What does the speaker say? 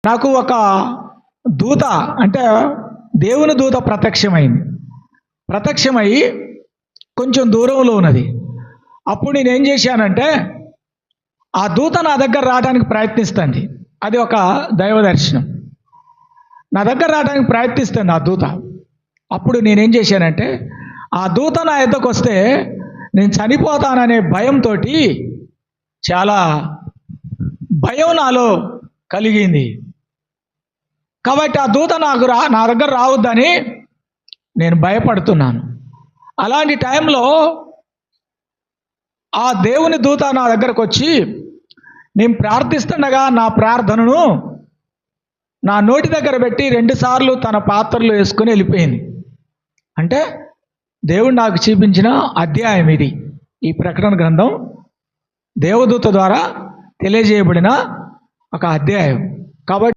నాకు ఒక దూత, అంటే దేవుని దూత ప్రత్యక్షమై కొంచెం దూరంలో ఉన్నది. అప్పుడు నేనేం చేశానంటే, ఆ దూత నా దగ్గర రావడానికి ప్రయత్నిస్తుంది. అది ఒక దైవ దర్శనం. నా దగ్గర రావడానికి ప్రయత్నిస్తుంది ఆ దూత. అప్పుడు నేనేం చేశానంటే, ఆ దూత నా ఎద్దకు వస్తే నేను చనిపోతాననే భయంతో చాలా భయం నాలో కలిగింది. కాబట్టి ఆ దూత నా దగ్గర రావద్దని నేను భయపడుతున్నాను. అలాంటి టైంలో ఆ దేవుని దూత నా దగ్గరకు వచ్చి, నేను ప్రార్థిస్తుండగా నా ప్రార్థనను నా నోటి దగ్గర పెట్టి 2 సార్లు తన పాత్రలో వేసుకొని వెళ్ళిపోయింది. అంటే దేవుడు నాకు చూపించిన అధ్యాయం ఇది. ఈ ప్రకటన గ్రంథం దేవదూత ద్వారా తెలియజేయబడిన ఒక అధ్యాయం కాబట్టి